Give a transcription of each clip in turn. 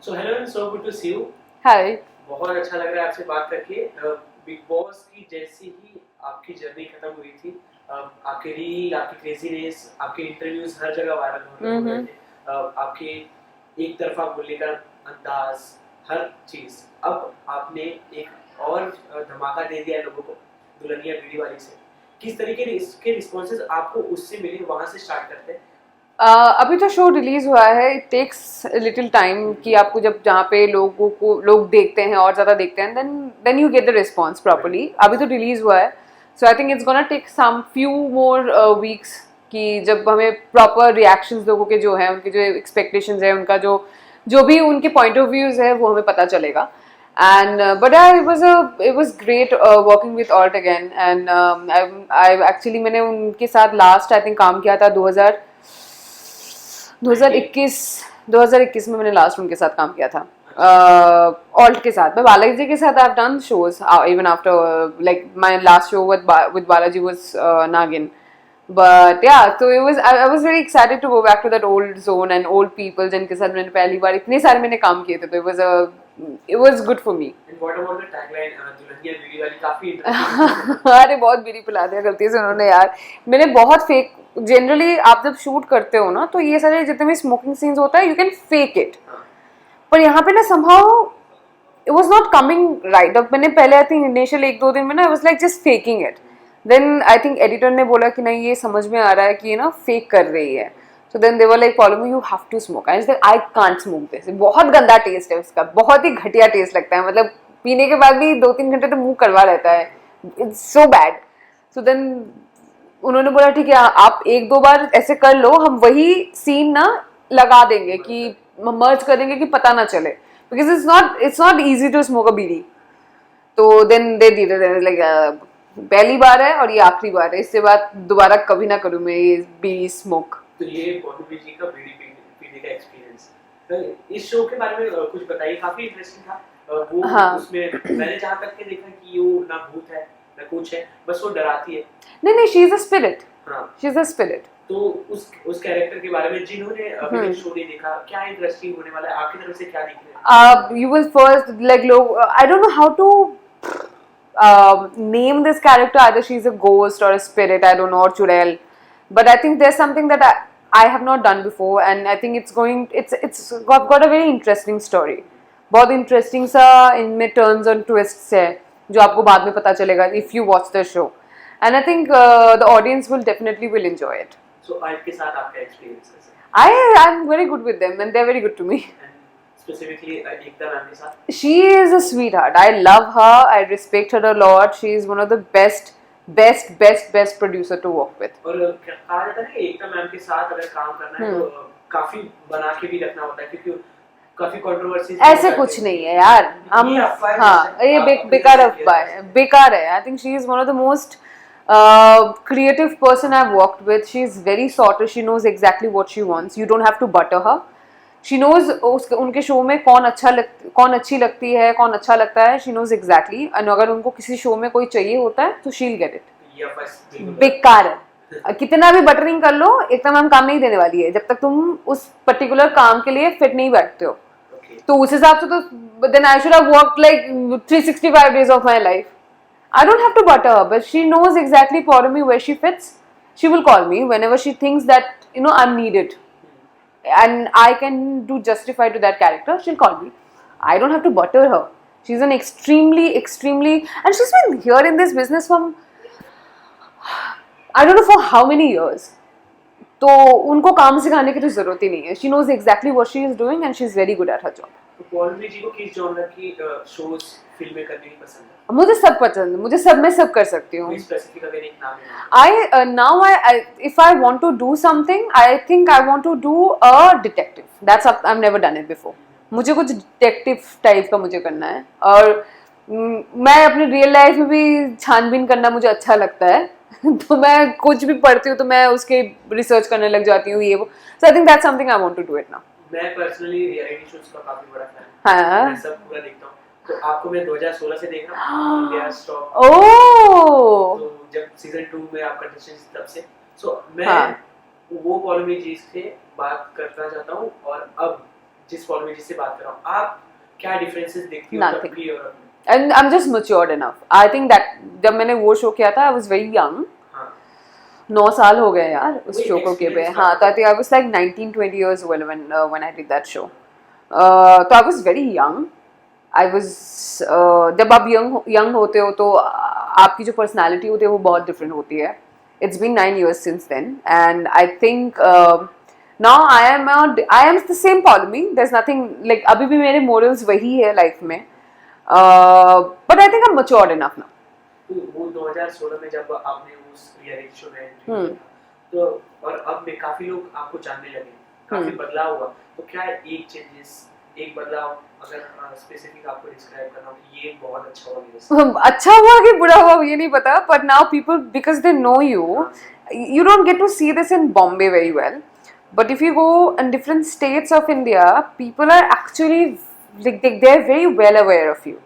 So hello and so good to see you. Hi. बहुत अच्छा लग रहा है आपसे बात करके। बिग बॉस की जैसी ही आपकी जर्नी खत्म हुई थी, आपके रील, आपकी क्रेजी रेस, आपके इंटरव्यूज हर जगह वायरल हो रहे थे। आपके एक तरफा बोलने का अंदाज, हर चीज। अब आपने एक और धमाका दे दिया है लोगों को, दुल्हनिया बीड़ी वाली से। किस तरीके के रिस्पॉन्सेज आपको उससे मिले, वहां से स्टार्ट करते हैं। अभी तो शो रिलीज हुआ है। इट टेक्स लिटिल टाइम कि आपको जब जहाँ पे लोग देखते हैं और ज़्यादा देखते हैं then you get the response properly. अभी तो रिलीज हुआ है, so I think it's gonna take some few more weeks कि जब हमें प्रॉपर रिएक्शंस लोगों के जो हैं, उनके जो एक्सपेक्टेशंस है, उनका जो जो भी उनके पॉइंट ऑफ व्यूज है वो हमें पता चलेगा। And but it was great working with Alt again, and I actually मैंने उनके साथ लास्ट आई थिंक काम किया था 2021 में मैंने लास्ट उनके साथ काम किया था। ऑल्ट के साथ, मैं बालाजी के साथ I have done shows even after like my last show with Balaji was नागिन। But yeah, so I was very excited to go back to that old zone and old people जिनके साथ मैंने पहली बार इतने सारे मैंने काम किए थे, तो it was good for me. And what about the tagline, Dulhania बीड़ी वाली, काफी इंटरेस्टिंग। अरे बहुत बीड़ी पिला दिया गलती से उन्होंने यार। मैंने बहुत फेक, जनरली आप जब शूट करते हो ना तो ये सारे जितने भी स्मोकिंग सीन्स होता है यू कैन फेक इट, पर यहाँ पे ना somehow it was not coming right. अब मैंने पहले आई थिंक इनिशियल 1-2 दिन में ना I was like just faking it. Then I think editor ने बोला कि नहीं ये समझ में आ रहा है कि ये ना फेक कर रही है, so then they were like follow me, you have to smoke. I said I can't smoke this, बहुत गंदा टेस्ट है उसका, बहुत ही घटिया टेस्ट लगता है, मतलब पीने के बाद भी 2-3 घंटे तो मुंह कड़वा रहता है, it's so bad. So then उन्होंने बोला ठीक है आप 1-2 बार ऐसे कर लो, हम वही सीन ना लगा देंगे कि मर्ज कर देंगे कि पता ना चले, because it's not easy to smoke a bidi. तो then they did it like पहली बार है और ये आखिरी बार है, इससे बाद दोबारा कभी ना करूँ मैं ये बीड़ी स्मोक। तो ये बॉबी जी का बीड़ी पीने का एक्सपीरियंस, तो इस शो के बारे में कुछ बताइए, काफी इंटरेस्टिंग था। वो हाँ। उसमें मैंने जहाँ तक के देखा कि वो ना भूत है ना कुछ है, बस वो डराती है। नहीं नहीं, शी इज अ स्पिरिट। हाँ, शी इज अ स्पिरिट। तो उस कैरेक्टर के बारे में जिन्होंने अभी तक शो नहीं देखा, क्या इंटरेस्टिंग होने वाला है आपकी तरफ से, क्या दिख रहा है? You will first like लोग, I don't know how to name this character. Either she's a ghost or a spirit, I don't know, or churel. But I think there's something that I have not done before, and I think it's got a very interesting story. बहुत interesting सा इनमें turns and twists है जो आपको बाद में पता चलेगा if you watch the show, and I think the audience will definitely will enjoy it. So आपके साथ आपका एक्सपीरियंस कैसा है? I'm very good with them and they're very good to me. Specifically Ekta ma'am के साथ? She is a sweetheart. I love her. I respect her a lot. She is one of the best producer to work with. और कहा जाता है कि एकता ma'am के साथ अगर काम करना है तो काफी बना के भी रखना होता है, क्योंकि काफी कंट्रोवर्सी। ऐसे कुछ नहीं है यार, हम हाँ ये बेकार अफवाह है, बेकार है। I think she is one of the most creative person I've worked with. She is very sorted. She knows exactly what she wants. You don't have to butter her. She knows उनके show में कौन कौन अच्छी लगती है, कौन अच्छा लगता है. She knows exactly. और अगर उनको किसी शो में कोई चाहिए होता है तो she'll get it. बेकार है, कितना भी बटरिंग कर लो एकता मैम काम नहीं देने वाली है जब तक तुम उस पर्टिकुलर काम के लिए फिट नहीं बैठते हो। तो उस हिसाब से तो then I should have worked like 365 days of my life. I don't have to butter her, but she knows exactly for me where she fits. She will call me whenever she thinks that I'm needed and I can do justify to that character. She'll call me. I don't have to butter her. She's an extremely, and she's been here in this business from I don't know for how many years. तो उनको काम सिखाने की तो जरूरत ही नहीं है. She knows exactly what she is doing and she's very good at her job. तो पॉलिनी जी को किस जॉनर की शोज फिल्में करनी पसंद है? मुझे सब पसंद है, मुझे सब में सब कर सकती हूँ. कोई स्पेसिफिक अगर एक नाम है? I if I want to do something, I think I want to do a detective. That's I've never done it before. मुझे कुछ डिटेक्टिव टाइप का मुझे करना है, और मैं अपनी रियल लाइफ में भी छानबीन करना मुझे अच्छा लगता है. तो मैं कुछ भी पढ़ती हूँ तो मैं उसके रिसर्च करने लग जाती हूँ ये वो. So I think that's something I want to do it now. मैं पर्सनली रियलिटी शोज का काफी बड़ा फैन हूँ. हाँ. मैं सब पूरा देखता हूँ. तो आपको मैं 2016 से देख रहा हूँ इंडिया टॉप. ओह. तो जब सीजन 2 में आप कंटेस्टेंट तब से, सो मैं वो पॉलिनी जी से बात करना चाहता हूँ, और अब जिस फॉर्मेट जिससे बात कर रहा हूँ, आप क्या डिफरेंसेस देखती हो Nothing. तब की और अब में? And I'm just matured enough. I think that जब मैंने वो शो किया था I was very young. हाँ 9 साल हो गए यार उस वही शो को किए हुए. experience हाँ तो I काफी think I was like 19-20 years old when I did that show. तो I was very young. I was जब आप young होते हो तो आपकी जो personality होती है वो बहुत different होती है. It's been 9 years since then, and I think now I am the same part of me. There's nothing like अभी भी मेरे morals वही है life में. But I think I'm matured enough now. तो वो 2016 में जब आपने उस रियलिटी शो में एंट्री किया तो और अब में काफी लोग आपको जानने लगे, काफी बदलाव हुआ, तो क्या एक चेंजेस, एक बदलाव अगर स्पेसिफिक आपको डिस्क्राइब करना हो कि ये बहुत अच्छा हुआ मेरे साथ? अच्छा हुआ कि बुरा हुआ ये नहीं पता, but now people because they know you don't get to see this in Bombay very well, but if you go in different states of India, people are actually like they're very well aware of you.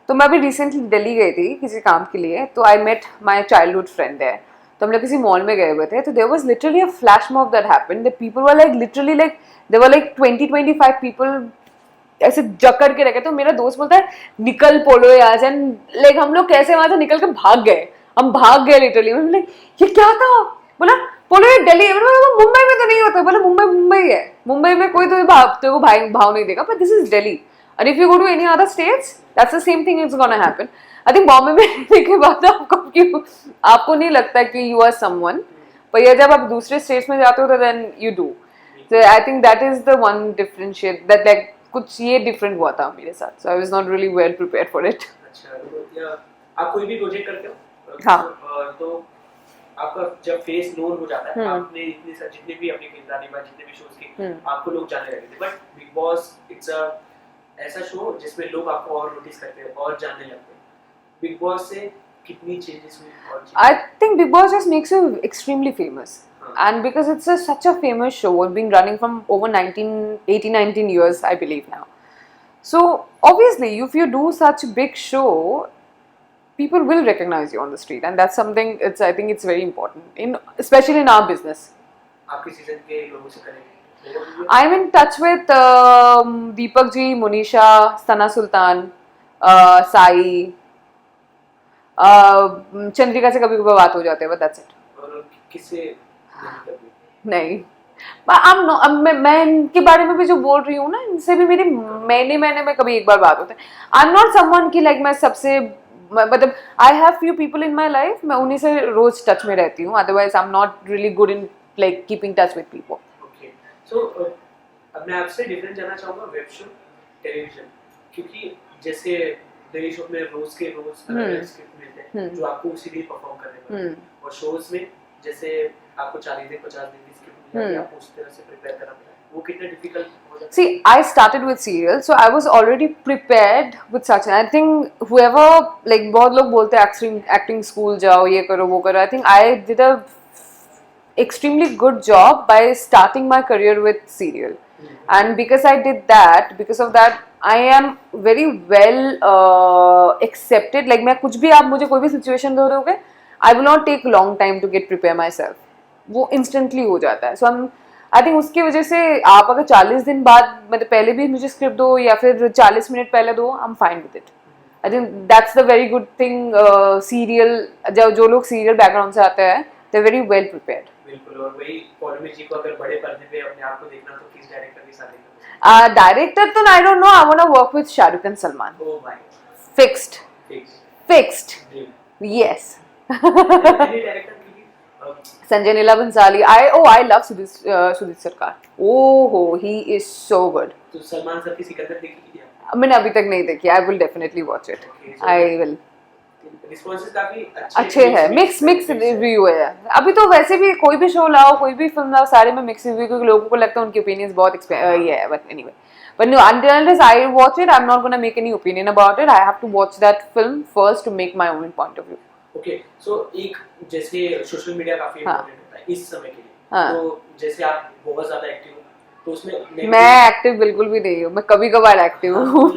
तो मैं अभी recently Delhi गई थी किसी काम के लिए, तो I met my childhood friend है, तो हम लोग किसी मॉल में गए हुए थे, तो there was literally a flash mob that happened, the people were like literally like there were like 20-25 people ऐसे जकड़ के रखे. तो मेरा दोस्त बोलता है निकल पोलो यार, एंड लाइक हम लोग कैसे वहां से निकल के भाग गए, हम भाग गए लिटरली. लाइक ये क्या था, बोला पोलो ये दिल्ली, मुंबई में तो नहीं होता, बोला मुंबई है, मुंबई में कोई तो भाव नहीं देगा, but this is Delhi. And if you go to any other states, that's the same thing is gonna happen. I think Bombay में रहने के बाद आपको नहीं लगता कि you are someone, पर ये जब आप दूसरे states में जाते हो तो then you do. So I think that is the one differentiate that like कुछ ये different हुआ था मेरे साथ. So I was not really well prepared for it. अच्छा, तो आप कोई भी प्रोजेक्ट करते हो? हाँ. तो आपका जब फेस नोन हो जाता है, आपने इतने सारे जितने भी अपने किरदार निभाए, जितने भी शोज के आपको लोग जानने लगे थे, but big boss it's a ऐसा शो जिसमें लोग आपको और नोटिस करते हैं और जानने लगते हैं. बिग बॉस से कितनी चेंजेस हुई? और I think Big Boss just makes you extremely famous. And because it's such a famous show, it's been running from over 19 years, I believe now. So obviously, if you do such a big show, people will recognize you on the street, and that's something. I think it's very important, especially in our business. आपके season के लोगों से connect? I'm in touch with Deepak ji, Monisha, Sana Sultan, Sai, Chandrika से कभी कभी बात हो जाते हैं, but that's it. और किससे नहीं, मैं इनके बारे में भी जो बोल रही हूँ ना, इनसे भी मेरी महीने में कभी एक बार बात होता है. आई एम नॉट समवन की लाइक मैं सबसे मतलब I have few people in my life, मैं उन्हीं से रोज टच में रहती हूँ, otherwise I am not really good in like keeping touch with people. Okay, so अब मैं आपसे डिफरेंस जानना चाहूँगा वेब शो टेलीविजन, क्योंकि जैसे डेली शो में रोज स्क्रिप्ट मिलते हैं जो आपको उसी दिन परफॉर्म करने हैं, और शोज में जैसे आपको 40 दिन 50 दिन की स्क्रिप्ट मिलती है, आपको उस तरह से प्रिपेयर करना पड़ता है, वो कितना डिफिकल्ट हो जाता है? See, I started with serial, so I was already prepared with such. And I think whoever like बहुत लोग बोलते हैं acting school जाओ, ये करो वो करो. I think I did a extremely good job by starting my career with serial. And because I did that, because of that, I am very well accepted. Like मैं कुछ भी आप मुझे कोई भी situation दे दोगे, I will not take long time to get prepare myself. वो instantly हो जाता है. So I think उसकी वजह से आप अगर 40 दिन बाद मतलब पहले भी मुझे स्क्रिप्ट दो या फिर 40 मिनट पहले दो, I'm fine with it. I think that's the very good thing. Serial जो लोग serial background से आते हैं, they're very well prepared. बिल्कुल, और वही पॉलिमी जी को अगर बड़े पर्दे पे अपने आप को देखना तो किस डायरेक्टर के साथ देखना? डायरेक्टर तो I don't know. I want to work with Shahrukh and Salman. Oh my. Fixed. Yes. Sanjay Leela Bhansali. I love Sudhir Sarkar. Oh, he is so good. तो सलमान सर की सिकंदर देखी क्या? मैंने अभी तक नहीं देखी. I will definitely watch it. I will. Responses काफी अच्छे हैं, मिक्स रिव्यू है. अभी तो वैसे भी कोई भी शो लाओ, कोई भी फिल्म लाओ, सारे में मिक्स रिव्यू, क्योंकि लोगों को लगता है उनके ओपिनियंस बहुत ये है. But anyway, but no, until I watch it, I'm not gonna make any opinion about it. I have to watch that film first to make my own point of view. Okay, so एक जैसे social media काफी important होता है इस समय के लिए, तो जैसे आप बहुत ज्यादा एक्टिव हो, तो उसमें मैं एक्टिव बिल्कुल भी नहीं हूँ. मैं कभी कभार एक्टिव हूँ.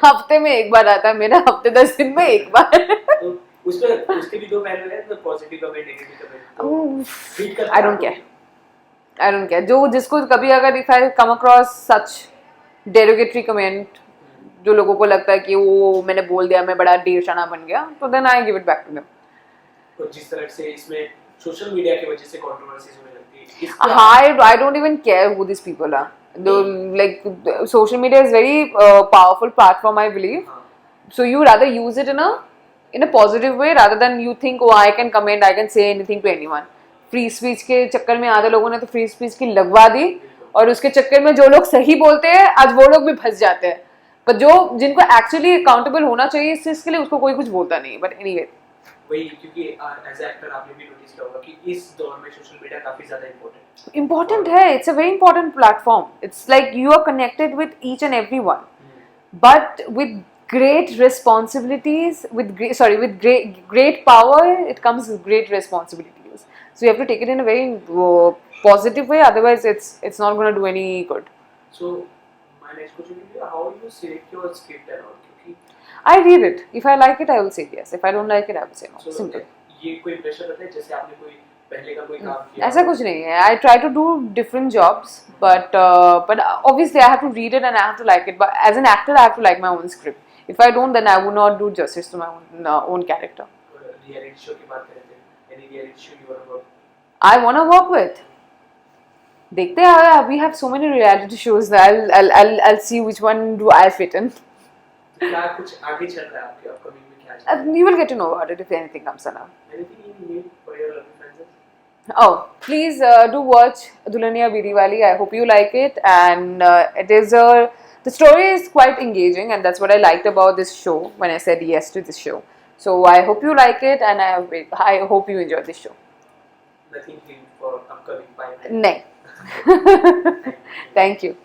हफ्ते में एक बार आता है मेरा, हफ्ते 10 दिन में एक बार. तो उसके भी दो पहलू हैं, तो positive comment, negative comment. I don't care. I don't care. जो जिसको कभी अगर if I come across such derogatory comment, जो लोगों को लगता है कि वो मैंने बोल दिया मैं बड़ा ढेर शाना बन गया, तो then I give it back to them. तो जिस तरह से इसमें सोशल मीडिया की वजह से कंट्रोवर्सीज होने लगती है, I don't even care who these people are. Like social media is very powerful platform, I believe. हाँ, So you rather use it in a positive way rather than you think, oh, I can comment, I can say anything to anyone. Free speech के चक्कर में आधे लोगों ने तो free speech की लगवा दी, और उसके चक्कर में जो लोग सही बोलते हैं आज वो लोग भी फंस जाते हैं, पर जो जिनको एक्चुअली अकाउंटेबल होना चाहिए इस चीज के लिए उसको कोई कुछ बोलता नहीं. बट एनीवे वही, क्योंकि एज एक्टर आपने भी नोटिस किया होगा कि इस दौर में सोशल मीडिया काफी ज्यादा इम्पोर्टेंट है. It's a very important platform. It's like you are connected with each and every one, but with great responsibilities, with great power it comes with great responsibilities, so you have to take it in a very positive way, otherwise it's not going to do any good. So my next question will be, how you select your script and all, क्योंकि I read it. If I like it I will say yes, if I don't like it I will say no. so Simple. ये कोई pressure रहता है जैसे आपने कोई पहले का कोई काम किया ऐसा कुछ नहीं है. I try to do different jobs, but obviously I have to read it and I have to like it. But as an actor, I have to like my own script. If I don't, then I would not do justice to my own character. Reality show की बात करते हैं, any reality show you wanna work? I want to work with. देखते हैं. We have so many reality shows that I'll see which one do I fit in. क्या कुछ आगे चल रहा है आपके अपकमिंग में, क्या चल रहा है? You will get to know about it if anything comes along. Anything new for your lovely fans? Oh, please do watch Dulhania Bidi Wali. I hope you like it, and the story is quite engaging, and that's what I liked about this show when I said yes to this show. So I hope you like it, and I hope you enjoy this show. Nothing new for upcoming pipeline. No. Thank you.